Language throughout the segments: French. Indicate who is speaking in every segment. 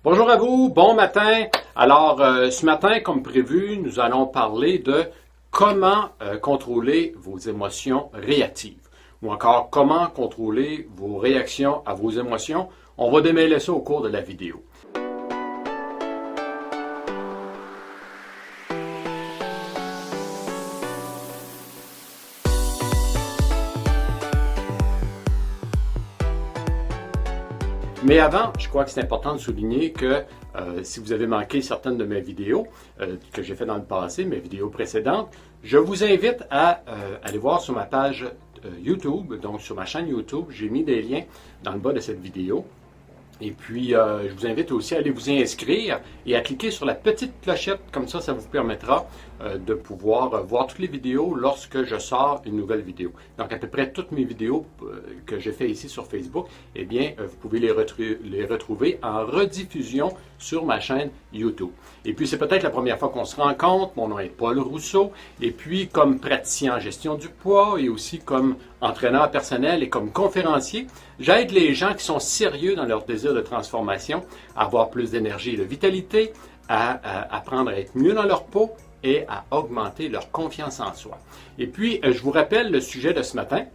Speaker 1: Bonjour à vous, bon matin. Alors, ce matin, comme prévu, nous allons parler de comment contrôler vos émotions réactives ou encore comment contrôler vos réactions à vos émotions. On va démêler ça au cours de la vidéo. Mais avant, je crois que c'est important de souligner que si vous avez manqué certaines de mes vidéos que j'ai fait dans le passé, mes vidéos précédentes, je vous invite à aller voir sur ma page YouTube, donc sur ma chaîne YouTube, j'ai mis des liens dans le bas de cette vidéo. Et puis, je vous invite aussi à aller vous inscrire et à cliquer sur la petite clochette, comme ça vous permettra de pouvoir voir toutes les vidéos lorsque je sors une nouvelle vidéo. Donc, à peu près toutes mes vidéos que j'ai fait ici sur Facebook, eh bien, vous pouvez les retrouver en rediffusion sur ma chaîne YouTube. Et puis, c'est peut-être la première fois qu'on se rencontre. Mon nom est Paul Rousseau. Et puis, comme praticien en gestion du poids et aussi comme entraîneur personnel et comme conférencier, j'aide les gens qui sont sérieux dans leur désir de transformation à avoir plus d'énergie et de vitalité, à apprendre à être mieux dans leur peau et à augmenter leur confiance en soi. Et puis, je vous rappelle le sujet de ce matin.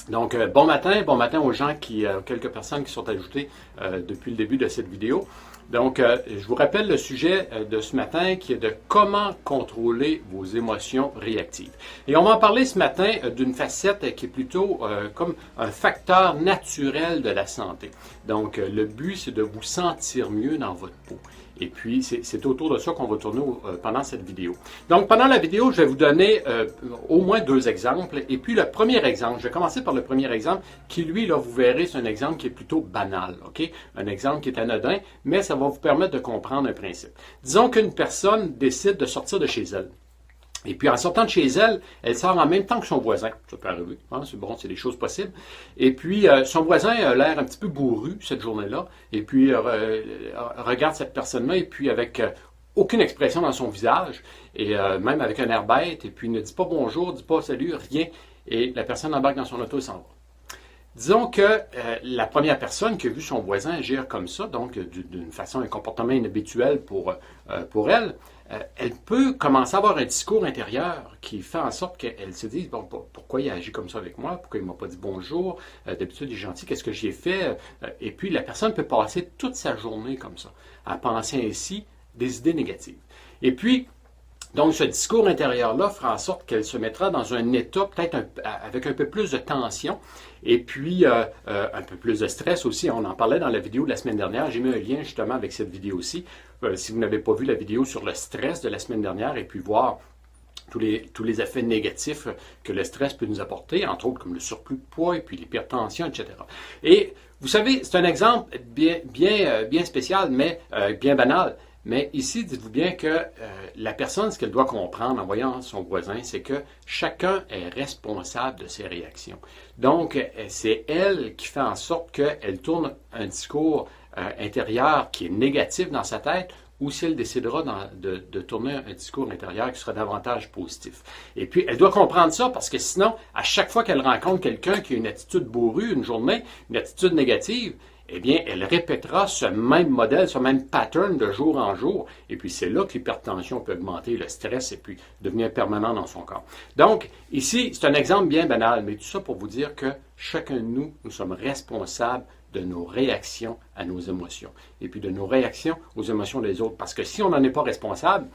Speaker 1: Donc, bon matin aux gens quelques personnes qui sont ajoutées depuis le début de cette vidéo. Donc, je vous rappelle le sujet de ce matin qui est de comment contrôler vos émotions réactives. Et on va en parler ce matin d'une facette qui est plutôt comme un facteur naturel de la santé. Donc, le but, c'est de vous sentir mieux dans votre peau. Et puis, c'est autour de ça qu'on va tourner pendant cette vidéo. Donc, pendant la vidéo, je vais vous donner au moins deux exemples. Et puis, le premier exemple, je vais commencer par le premier exemple, qui, lui, là, vous verrez, c'est un exemple qui est plutôt banal, OK? Un exemple qui est anodin, mais ça va vous permettre de comprendre un principe. Disons qu'une personne décide de sortir de chez elle. Et puis, en sortant de chez elle, elle sort en même temps que son voisin. Ça peut arriver, hein? C'est bon, c'est des choses possibles. Et puis, son voisin a l'air un petit peu bourru cette journée-là. Et puis, regarde cette personne-là, et puis avec aucune expression dans son visage, et même avec un air bête, et puis ne dit pas bonjour, ne dit pas salut, rien. Et la personne embarque dans son auto et s'en va. Disons que la première personne qui a vu son voisin agir comme ça, donc d'une façon, un comportement inhabituel pour elle, elle peut commencer à avoir un discours intérieur qui fait en sorte qu'elle se dise, bon, pourquoi il a agi comme ça avec moi? Pourquoi il ne m'a pas dit bonjour? D'habitude, il est gentil, qu'est-ce que j'ai fait? Et puis, la personne peut passer toute sa journée comme ça, à penser ainsi des idées négatives. Et puis, donc, ce discours intérieur-là fera en sorte qu'elle se mettra dans un état peut-être avec un peu plus de tension et puis un peu plus de stress aussi. On en parlait dans la vidéo de la semaine dernière. J'ai mis un lien justement avec cette vidéo-ci. Si vous n'avez pas vu la vidéo sur le stress de la semaine dernière et puis voir tous les effets négatifs que le stress peut nous apporter, entre autres comme le surplus de poids et puis l'hypertension, etc. Et vous savez, c'est un exemple bien spécial, mais bien banal. Mais ici, dites-vous bien que la personne, ce qu'elle doit comprendre en voyant son voisin, c'est que chacun est responsable de ses réactions. Donc, c'est elle qui fait en sorte qu'elle tourne un discours intérieur qui est négatif dans sa tête, ou si elle décidera de tourner un discours intérieur qui sera davantage positif. Et puis, elle doit comprendre ça parce que sinon, à chaque fois qu'elle rencontre quelqu'un qui a une attitude bourrue une journée, une attitude négative, eh bien, elle répétera ce même modèle, ce même pattern de jour en jour. Et puis, c'est là que l'hypertension peut augmenter, le stress, et puis devenir permanent dans son corps. Donc, ici, c'est un exemple bien banal, mais tout ça pour vous dire que chacun de nous, nous sommes responsables de nos réactions à nos émotions. Et puis, de nos réactions aux émotions des autres. Parce que si on n'en est pas responsable,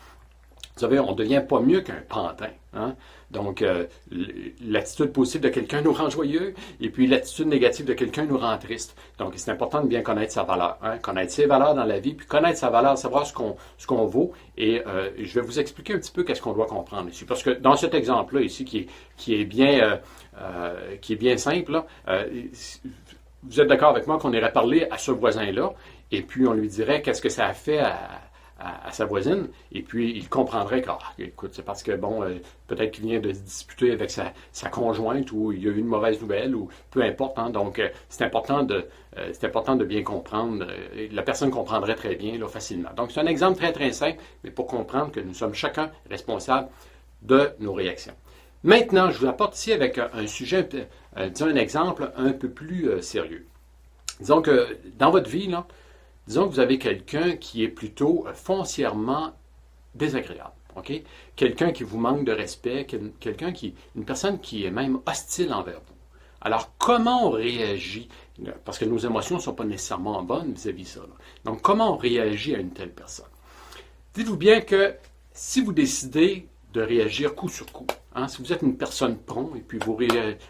Speaker 1: vous savez, on ne devient pas mieux qu'un pantin. Hein? Donc, l'attitude positive de quelqu'un nous rend joyeux, et puis l'attitude négative de quelqu'un nous rend triste. Donc, c'est important de bien connaître sa valeur, hein? Connaître ses valeurs dans la vie, puis connaître sa valeur, savoir ce qu'on vaut. Et je vais vous expliquer un petit peu qu'est-ce qu'on doit comprendre ici. Parce que dans cet exemple-là ici, qui est bien simple, là, vous êtes d'accord avec moi qu'on irait parler à ce voisin-là, et puis on lui dirait qu'est-ce que ça a fait à sa voisine, et puis il comprendrait que, écoute, c'est parce que, bon, peut-être qu'il vient de se disputer avec sa conjointe, ou il y a eu une mauvaise nouvelle, ou peu importe, hein, donc c'est important de bien comprendre, la personne comprendrait très bien, là, facilement. Donc c'est un exemple très très simple, mais pour comprendre que nous sommes chacun responsables de nos réactions. Maintenant, je vous apporte ici avec un sujet, disons un exemple un peu plus sérieux. Disons que dans votre vie, là, Disons que vous avez quelqu'un qui est plutôt foncièrement désagréable. OK? Quelqu'un qui vous manque de respect, une personne qui est même hostile envers vous. Alors, comment on réagit? Parce que nos émotions ne sont pas nécessairement bonnes vis-à-vis de ça. Là. Donc, comment on réagit à une telle personne? Dites-vous bien que si vous décidez de réagir coup sur coup, si vous êtes une personne prompt et puis vous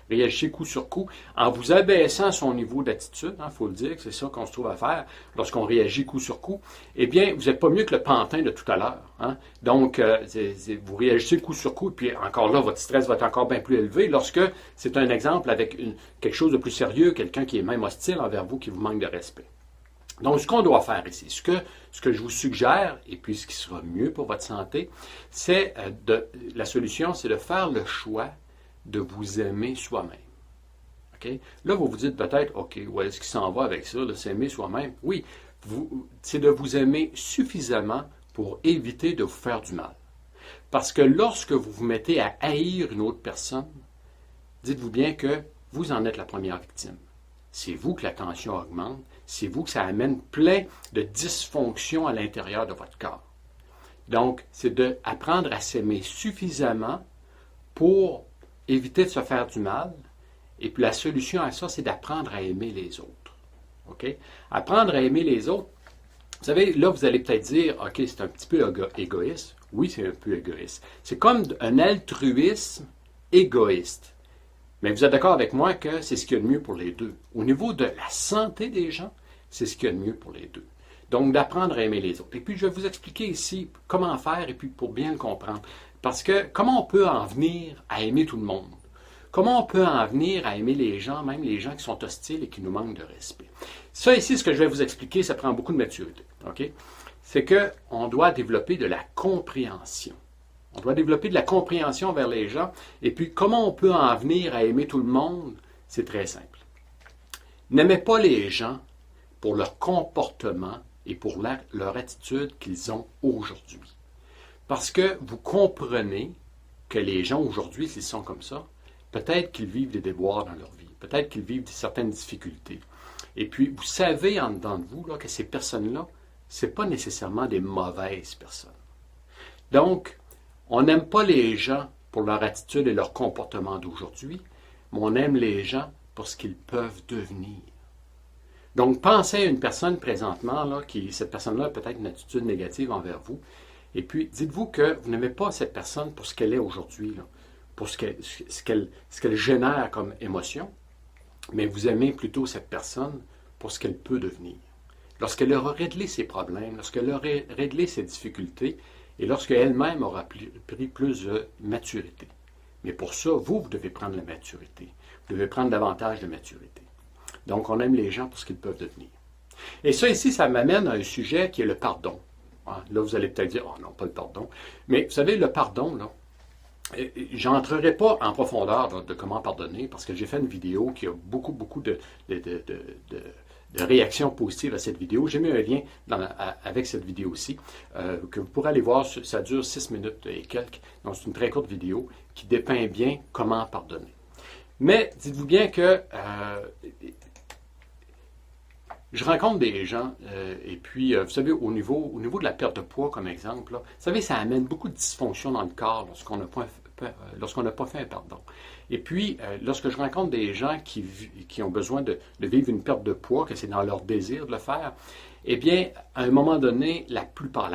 Speaker 1: réagissez coup sur coup, en vous abaissant son niveau d'attitude, faut le dire que c'est ça qu'on se trouve à faire lorsqu'on réagit coup sur coup, eh bien, vous n'êtes pas mieux que le pantin de tout à l'heure. Donc, vous réagissez coup sur coup, et puis encore là, votre stress va être encore bien plus élevé lorsque c'est un exemple avec quelque chose de plus sérieux, quelqu'un qui est même hostile envers vous, qui vous manque de respect. Donc, ce qu'on doit faire ici, ce que je vous suggère, et puis ce qui sera mieux pour votre santé, c'est la solution, c'est de faire le choix de vous aimer soi-même. Okay? Là, vous vous dites peut-être, OK, où est-ce qu'il s'en va avec ça, de s'aimer soi-même? Oui, c'est de vous aimer suffisamment pour éviter de vous faire du mal. Parce que lorsque vous vous mettez à haïr une autre personne, dites-vous bien que vous en êtes la première victime. C'est vous que la tension augmente, c'est vous que ça amène plein de dysfonctions à l'intérieur de votre corps. Donc, c'est d'apprendre à s'aimer suffisamment pour éviter de se faire du mal. Et puis la solution à ça, c'est d'apprendre à aimer les autres. OK? Apprendre à aimer les autres. Vous savez, là, vous allez peut-être dire, OK, c'est un petit peu égoïste. Oui, c'est un peu égoïste. C'est comme un altruisme égoïste. Mais vous êtes d'accord avec moi que c'est ce qu'il y a de mieux pour les deux. Au niveau de la santé des gens, c'est ce qu'il y a de mieux pour les deux. Donc, d'apprendre à aimer les autres. Et puis, je vais vous expliquer ici comment faire et puis pour bien le comprendre. Parce que comment on peut en venir à aimer tout le monde? Comment on peut en venir à aimer les gens, même les gens qui sont hostiles et qui nous manquent de respect? Ça ici, ce que je vais vous expliquer, ça prend beaucoup de maturité. OK? C'est qu'on doit développer de la compréhension. On doit développer de la compréhension vers les gens. Et puis, comment on peut en venir à aimer tout le monde? C'est très simple. N'aimez pas les gens pour leur comportement et pour leur attitude qu'ils ont aujourd'hui. Parce que vous comprenez que les gens aujourd'hui, s'ils sont comme ça, peut-être qu'ils vivent des déboires dans leur vie. Peut-être qu'ils vivent certaines difficultés. Et puis, vous savez en dedans de vous là, que ces personnes-là, ce n'est pas nécessairement des mauvaises personnes. Donc, on n'aime pas les gens pour leur attitude et leur comportement d'aujourd'hui, mais on aime les gens pour ce qu'ils peuvent devenir. Donc, pensez à une personne présentement, là, cette personne-là a peut-être une attitude négative envers vous, et puis dites-vous que vous n'aimez pas cette personne pour ce qu'elle est aujourd'hui, là, pour ce qu'elle génère comme émotion, mais vous aimez plutôt cette personne pour ce qu'elle peut devenir. Lorsqu'elle aura réglé ses problèmes, lorsqu'elle aura réglé ses difficultés, et lorsqu'elle-même aura pris plus de maturité. Mais pour ça, vous devez prendre la maturité. Vous devez prendre davantage de maturité. Donc, on aime les gens pour ce qu'ils peuvent devenir. Et ça, ici, ça m'amène à un sujet qui est le pardon. Là, vous allez peut-être dire, oh non, pas le pardon. Mais vous savez, le pardon, là, j'entrerai pas en profondeur là, de comment pardonner, parce que j'ai fait une vidéo qui a beaucoup de réactions positives à cette vidéo. J'ai mis un lien avec cette vidéo-ci, que vous pourrez aller voir. Ça dure 6 minutes et quelques. Donc, c'est une très courte vidéo qui dépeint bien comment pardonner. Mais dites-vous bien que je rencontre des gens, et puis, vous savez, au niveau de la perte de poids, comme exemple, là, vous savez, ça amène beaucoup de dysfonction dans le corps lorsqu'on n'a pas fait un pardon. Et puis, lorsque je rencontre des gens qui ont besoin de vivre une perte de poids, que c'est dans leur désir de le faire, eh bien, à un moment donné, la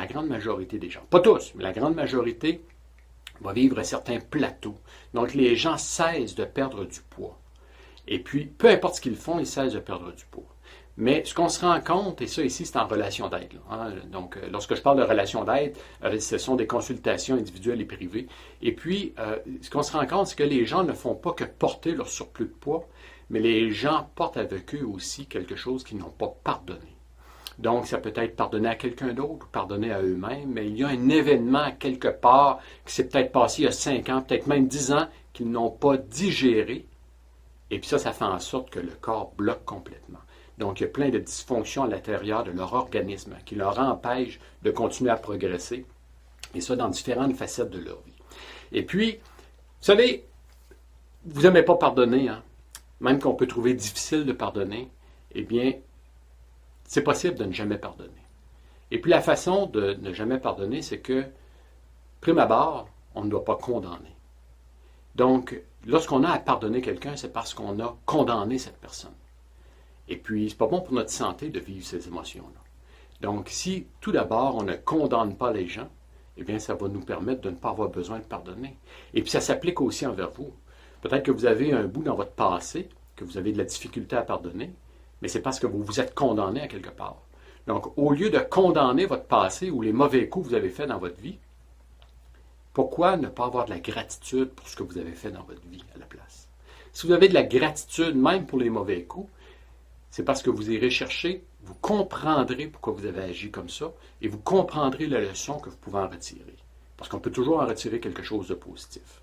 Speaker 1: grande majorité des gens, pas tous, mais la grande majorité, va vivre certains plateaux. Donc, les gens cessent de perdre du poids. Et puis, peu importe ce qu'ils font, ils cessent de perdre du poids. Mais ce qu'on se rend compte, et ça ici, c'est en relation d'aide. Donc, lorsque je parle de relation d'aide, ce sont des consultations individuelles et privées. Et puis, ce qu'on se rend compte, c'est que les gens ne font pas que porter leur surplus de poids, mais les gens portent avec eux aussi quelque chose qu'ils n'ont pas pardonné. Donc, ça peut être pardonner à quelqu'un d'autre ou pardonner à eux-mêmes, mais il y a un événement quelque part qui s'est peut-être passé il y a 5 ans, peut-être même 10 ans, qu'ils n'ont pas digéré. Et puis ça fait en sorte que le corps bloque complètement. Donc, il y a plein de dysfonctions à l'intérieur de leur organisme qui leur empêchent de continuer à progresser, et ça dans différentes facettes de leur vie. Et puis, vous savez, vous n'aimez pas pardonner, même qu'on peut trouver difficile de pardonner, eh bien, c'est possible de ne jamais pardonner. Et puis la façon de ne jamais pardonner, c'est que, prime abord, on ne doit pas condamner. Donc, lorsqu'on a à pardonner quelqu'un, c'est parce qu'on a condamné cette personne. Et puis, c'est pas bon pour notre santé de vivre ces émotions-là. Donc, si tout d'abord, on ne condamne pas les gens, eh bien, ça va nous permettre de ne pas avoir besoin de pardonner. Et puis, ça s'applique aussi envers vous. Peut-être que vous avez un bout dans votre passé, que vous avez de la difficulté à pardonner, mais c'est parce que vous vous êtes condamné à quelque part. Donc, au lieu de condamner votre passé ou les mauvais coups que vous avez faits dans votre vie, pourquoi ne pas avoir de la gratitude pour ce que vous avez fait dans votre vie à la place? Si vous avez de la gratitude, même pour les mauvais coups, c'est parce que vous irez chercher, vous comprendrez pourquoi vous avez agi comme ça, et vous comprendrez la leçon que vous pouvez en retirer. Parce qu'on peut toujours en retirer quelque chose de positif.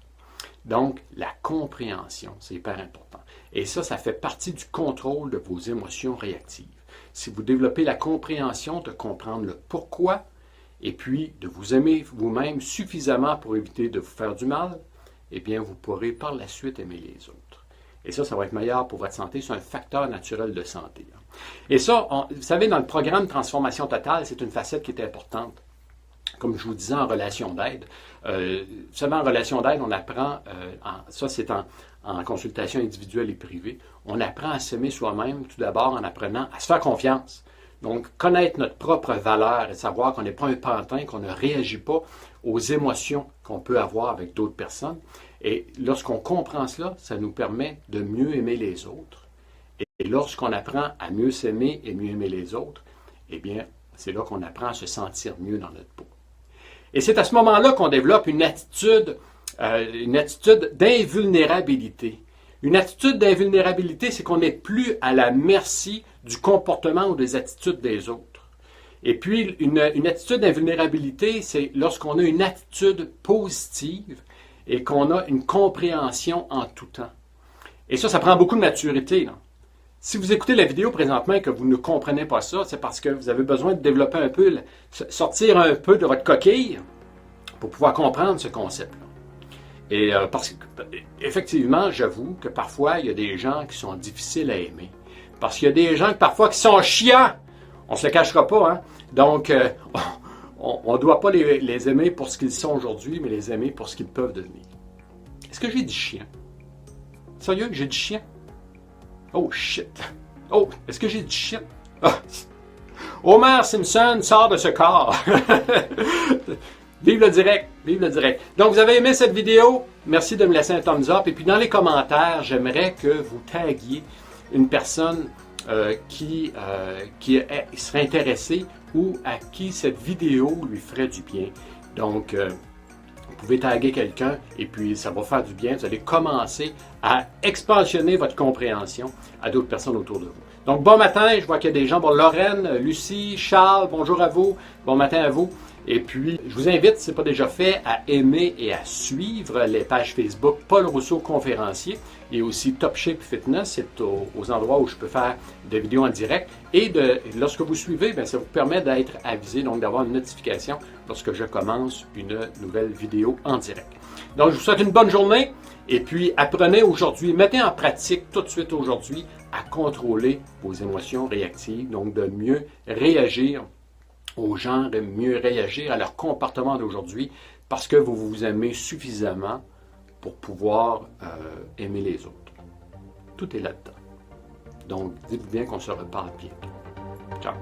Speaker 1: Donc, la compréhension, c'est hyper important. Et ça fait partie du contrôle de vos émotions réactives. Si vous développez la compréhension de comprendre le pourquoi, et puis de vous aimer vous-même suffisamment pour éviter de vous faire du mal, eh bien, vous pourrez par la suite aimer les autres. Et ça va être meilleur pour votre santé. C'est un facteur naturel de santé. Et ça, vous savez, dans le programme Transformation Totale, c'est une facette qui est importante. Comme je vous disais, en relation d'aide. Vous savez, en relation d'aide, on apprend, ça c'est en consultation individuelle et privée, on apprend à s'aimer soi-même tout d'abord en apprenant à se faire confiance. Donc, connaître notre propre valeur et savoir qu'on n'est pas un pantin, qu'on ne réagit pas aux émotions qu'on peut avoir avec d'autres personnes. Et lorsqu'on comprend cela, ça nous permet de mieux aimer les autres. Et lorsqu'on apprend à mieux s'aimer et mieux aimer les autres, eh bien, c'est là qu'on apprend à se sentir mieux dans notre peau. Et c'est à ce moment-là qu'on développe une attitude d'invulnérabilité. Une attitude d'invulnérabilité, c'est qu'on n'est plus à la merci du comportement ou des attitudes des autres. Et puis, une attitude d'invulnérabilité, c'est lorsqu'on a une attitude positive et qu'on a une compréhension en tout temps. Et ça prend beaucoup de maturité, là. Si vous écoutez la vidéo présentement et que vous ne comprenez pas ça, c'est parce que vous avez besoin de développer un peu, sortir un peu de votre coquille pour pouvoir comprendre ce concept-là. Et parce que, effectivement, j'avoue que parfois, il y a des gens qui sont difficiles à aimer. Parce qu'il y a des gens parfois qui sont chiants. On ne se le cachera pas, hein? Donc, on ne doit pas les aimer pour ce qu'ils sont aujourd'hui, mais les aimer pour ce qu'ils peuvent devenir. Est-ce que j'ai dit chiant? Sérieux que j'ai dit chiant? Oh shit! Oh, est-ce que j'ai dit shit? Oh. Homer Simpson sort de ce corps! Vive le direct! Vive le direct! Donc, vous avez aimé cette vidéo? Merci de me laisser un thumbs up. Et puis, dans les commentaires, j'aimerais que vous taguiez une personne qui serait intéressée ou à qui cette vidéo lui ferait du bien. Donc, vous pouvez taguer quelqu'un et puis ça va faire du bien. Vous allez commencer à expansionner votre compréhension à d'autres personnes autour de vous. Donc, bon matin, je vois qu'il y a des gens. Bon, Lorraine, Lucie, Charles, bonjour à vous. Bon matin à vous. Et puis, je vous invite, si ce n'est pas déjà fait, à aimer et à suivre les pages Facebook Paul Rousseau Conférencier et aussi Top Shape Fitness. C'est aux endroits où je peux faire des vidéos en direct. Et lorsque vous suivez, bien, ça vous permet d'être avisé, donc d'avoir une notification lorsque je commence une nouvelle vidéo en direct. Donc, je vous souhaite une bonne journée. Et puis, apprenez aujourd'hui, mettez en pratique tout de suite aujourd'hui à contrôler vos émotions réactives, donc de mieux réagir aux gens, de mieux réagir à leur comportement d'aujourd'hui parce que vous vous aimez suffisamment pour pouvoir aimer les autres. Tout est là-dedans. Donc, dites-vous bien qu'on se reparle bientôt. Ciao!